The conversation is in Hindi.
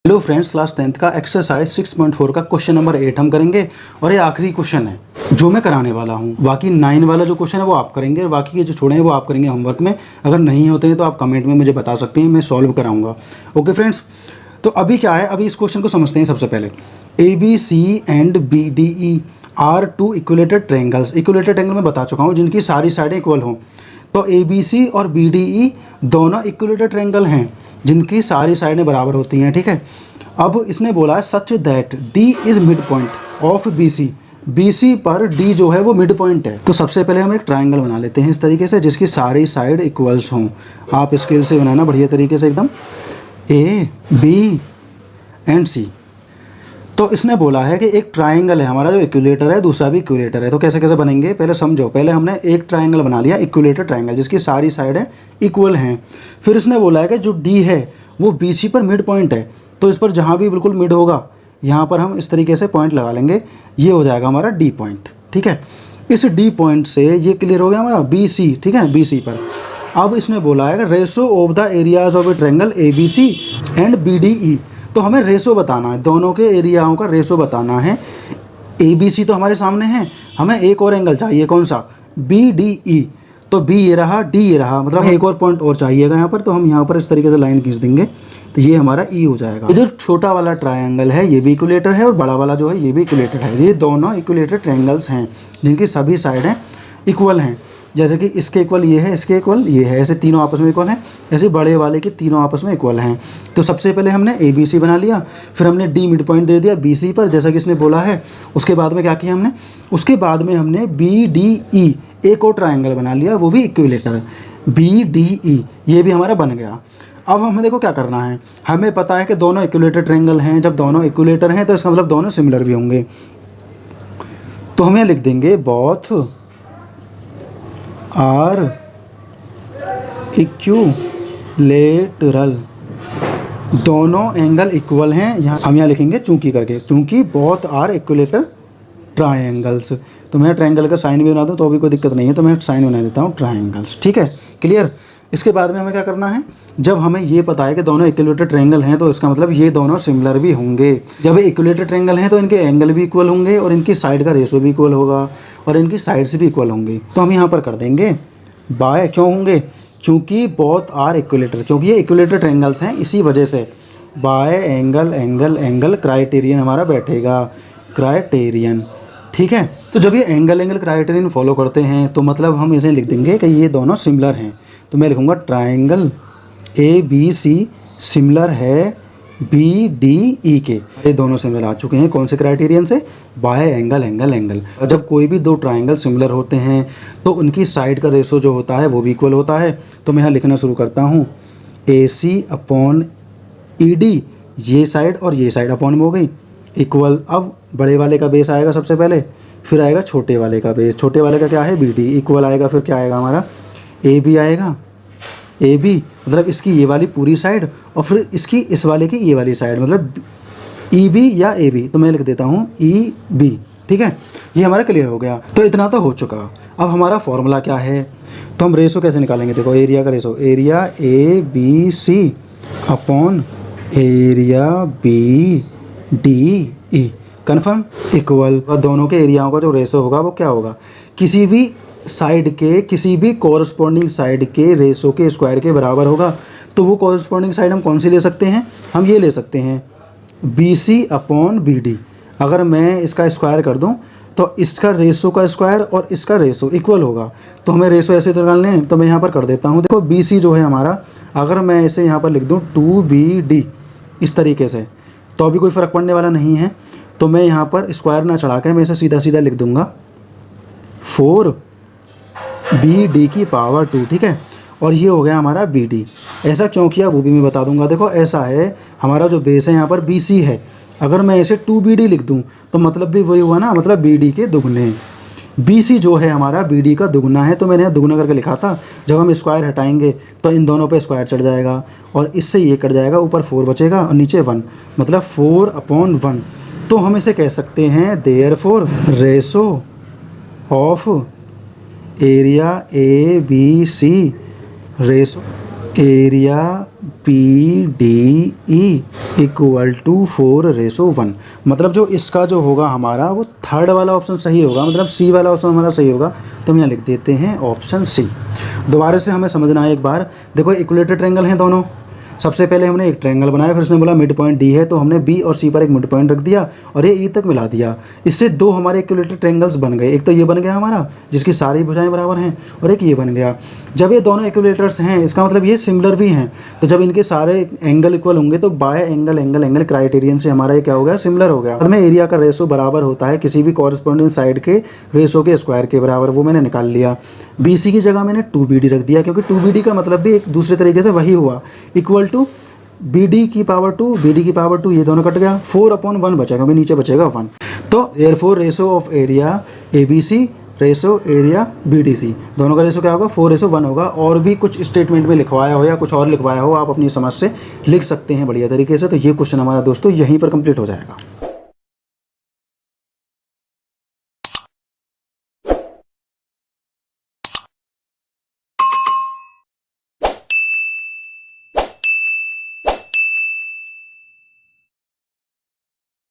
हेलो फ्रेंड्स, क्लास 10th का एक्सरसाइज 6.4 का क्वेश्चन नंबर 8 हम करेंगे और ये आखिरी क्वेश्चन है जो मैं कराने वाला हूँ। बाकी 9 वाला जो क्वेश्चन है वो आप करेंगे और बाकी के जो छोड़े हैं वो आप करेंगे होमवर्क में। अगर नहीं होते हैं तो आप कमेंट में मुझे बता सकते हैं, मैं सॉल्व कराऊंगा। ओके फ्रेंड्स, तो अभी क्या है, अभी इस क्वेश्चन को समझते हैं। सबसे पहले ABC and BDE are two equilateral triangles. Equilateral triangle में बता चुका हूँ जिनकी सारी साइडें इक्वल हों। तो ABC और BDE दोनों इक्विलेटेड ट्रायंगल हैं जिनकी सारी साइडें बराबर होती हैं। ठीक है, अब इसने बोला है such that D is mid point of BC पर D जो है वो मिड पॉइंट है। तो सबसे पहले हम एक ट्रायंगल बना लेते हैं इस तरीके से जिसकी सारी साइड इक्वल्स हों। आप स्केल से बनाना बढ़िया तरीके से एकदम, A B एंड C। तो इसने बोला है कि एक ट्रायंगल है हमारा जो इक्विलेटर है, दूसरा भी इक्विलेटर है। तो कैसे कैसे बनेंगे पहले समझो। पहले हमने एक ट्रायंगल बना लिया, इक्विलेटर ट्रायंगल, जिसकी सारी साइडें इक्वल हैं। फिर इसने बोला है कि जो D है वो BC पर मिड पॉइंट है। तो इस पर जहाँ भी बिल्कुल मिड होगा यहाँ पर हम इस तरीके से पॉइंट लगा लेंगे, ये हो जाएगा हमारा D पॉइंट। ठीक है, इस D पॉइंट से ये क्लियर हो गया हमारा BC। ठीक है, BC पर अब इसने बोला है कि ratio of the areas of A triangle ABC and BDE। तो हमें रेशो बताना है, दोनों के एरियाओं का रेशो बताना है। ABC तो हमारे सामने है, हमें एक और एंगल चाहिए, कौन सा, BDE। तो B ये रहा, D ये रहा, मतलब एक और पॉइंट और चाहिएगा यहाँ पर। तो हम यहाँ पर इस तरीके से लाइन खींच देंगे तो ये हमारा E हो जाएगा। ये जो छोटा वाला ट्रायंगल है ये भी इक्विलेटर है और बड़ा वाला जो है ये भी इक्विलेटर है। ये दोनों इक्विलेटर ट्रायंगल्स हैं जिनकी सभी साइडें इक्वल हैं। जैसे कि इसके इक्वल ये है, इसके इक्वल ये है, ऐसे तीनों आपस में इक्वल हैं। ऐसे बड़े वाले के तीनों आपस में इक्वल हैं। तो सबसे पहले हमने ABC बना लिया, फिर हमने D मिड पॉइंट दे दिया BC पर जैसा कि इसने बोला है। उसके बाद में क्या किया हमने, उसके बाद में हमने BDE एक और ट्रायंगल बना लिया, वो भी इक्विलेटर BDE, ये भी हमारा बन गया। अब हमें देखो क्या करना है, हमें पता है कि दोनों इक्विलेटर ट्रायंगल हैं। जब दोनों इक्विलेटर हैं तो इसका मतलब दोनों सिमिलर भी होंगे। तो हम यहाँ लिख देंगे बोथ आर इक्विलेटरल, दोनों एंगल इक्वल हैं। यहाँ हम यहाँ लिखेंगे चूंकि करके, चूंकि बोथ आर इक्विलेटर ट्रायंगल्स। तो मैं ट्रायंगल का साइन भी बना दूँ तो भी कोई दिक्कत नहीं है, तो मैं साइन बना देता हूँ ट्रायंगल्स। ठीक है, क्लियर। इसके बाद में हमें क्या करना है, जब हमें ये पता है कि दोनों इक्विलेटर ट्रायंगल हैं तो इसका मतलब ये दोनों सिमिलर भी होंगे। जब ये इक्विलेटर ट्रायंगल हैं तो इनके एंगल भी इक्वल होंगे और इनकी साइड का रेशो भी इक्वल होगा और इनकी साइड्स भी इक्वल होंगी। तो हम यहाँ पर कर देंगे बाय, क्यों होंगे, क्योंकि बोथ आर इक्विलेटर, क्योंकि ये इक्विलेटर ट्रायंगल्स हैं इसी वजह से। Bye angle angle angle criterion हमारा बैठेगा, क्राइटेरियन। ठीक है, तो जब ये एंगल एंगल क्राइटेरियन फॉलो करते हैं तो मतलब हम इसे लिख देंगे कि ये दोनों सिमिलर हैं। तो मैं लिखूँगा ट्रायंगल ABC सिमिलर है BDE के। ये दोनों सिमिलर आ चुके हैं, कौन से क्राइटेरियन से, बाय एंगल एंगल एंगल। जब कोई भी दो ट्रायंगल सिमिलर होते हैं तो उनकी साइड का रेशो जो होता है वो भी इक्वल होता है। तो मैं यहाँ लिखना शुरू करता हूँ AC अपॉन ED, ये साइड और ये साइड अपॉन में हो गई इक्वल। अब बड़े वाले का बेस आएगा सबसे पहले, फिर आएगा छोटे वाले का बेस। छोटे वाले का क्या है, BD इक्वल आएगा। फिर क्या आएगा हमारा, AB आएगा, AB मतलब इसकी ये वाली पूरी साइड और फिर इसकी इस वाले की ये वाली साइड, मतलब EB या AB। तो मैं लिख देता हूँ EB। ठीक है, ये हमारा क्लियर हो गया। तो इतना तो हो चुका। अब हमारा फॉर्मूला क्या है, तो हम रेशो कैसे निकालेंगे, देखो एरिया का ratio, area ABC upon area BDE confirm equal. और दोनों के एरियाओं का जो रेशो होगा वो क्या होगा, किसी भी साइड के, किसी भी कॉरस्पॉन्डिंग साइड के रेशो के स्क्वायर के बराबर होगा। तो वो कॉरस्पॉन्डिंग साइड हम कौन सी ले सकते हैं, हम ये ले सकते हैं BC अपॉन BD। अगर मैं इसका स्क्वायर कर दूं तो इसका रेशो का स्क्वायर और इसका रेशो इक्वल होगा। तो हमें रेशो ऐसे तो निकालने हैं, तो मैं यहाँ पर कर देता हूँ। देखो BC जो है हमारा, अगर मैं इसे यहाँ पर लिख दूँ 2BD इस तरीके से, तो अभी कोई फ़र्क पड़ने वाला नहीं है। तो मैं यहाँ पर स्क्वायर ना चढ़ा के मैं इसे सीधा सीधा लिख दूँगा 4BD की पावर 2। ठीक है, और ये हो गया हमारा BD। ऐसा क्यों किया वो भी मैं बता दूंगा। देखो ऐसा है, हमारा जो बेस है यहाँ पर BC है, अगर मैं इसे 2BD लिख दूं तो मतलब भी वही हुआ ना, मतलब BD के दुगने। BC जो है हमारा BD का दुगना है, तो मैंने यहाँ दुगना करके लिखा था। जब हम स्क्वायर हटाएंगे तो इन दोनों पे स्क्वायर चढ़ जाएगा और इससे ये कट जाएगा, ऊपर 4 बचेगा और नीचे 1, मतलब 4/1। तो हम इसे कह सकते हैं therefore ratio of area ABC ratio area P D E equal to 4:1। मतलब जो इसका जो होगा हमारा वो थर्ड वाला ऑप्शन सही होगा, मतलब सी वाला ऑप्शन हमारा सही होगा। तो हम यहाँ लिख देते हैं ऑप्शन सी। दोबारा से हमें समझना है एक बार। देखो इक्विलेटरल ट्रायंगल हैं दोनों। सबसे पहले हमने एक ट्रायंगल बनाया, फिर उसने बोला मिड पॉइंट डी है, तो हमने बी और सी पर एक मिड पॉइंट रख दिया और ये ई तक मिला दिया। इससे दो हमारे इक्विलेटरल ट्रायंगल्स बन गए। एक तो ये बन गया हमारा जिसकी सारी भुजाएं बराबर हैं, और एक ये बन गया। जब ये दोनों इक्विलेटर्स हैं इसका मतलब ये सिमिलर भी हैं, तो जब इनके सारे एंगल इक्वल होंगे तो bye angle angle angle criterion से हमारा ये क्या हो गया, सिमिलर हो गया। बाद में एरिया का रेशो बराबर होता है किसी भी कॉरस्पॉन्डिंग साइड के रेशो के स्क्वायर के बराबर, वो मैंने निकाल लिया। BC की जगह मैंने 2BD रख दिया, क्योंकि 2BD का मतलब भी एक दूसरे तरीके से वही हुआ, इक्वल टू BD की पावर 2 BD की पावर 2, ये दोनों कट गया, 4/1 बचा क्योंकि नीचे बचेगा 1। तो therefore ratio of area ABC ratio area BDC, दोनों का रेशो क्या होगा, 4:1 होगा। और भी कुछ स्टेटमेंट में लिखवाया हो या कुछ और लिखवाया हो, आप अपनी समझ से लिख सकते हैं बढ़िया तरीके से। तो ये क्वेश्चन हमारा दोस्तों यहीं पर कंप्लीट हो जाएगा।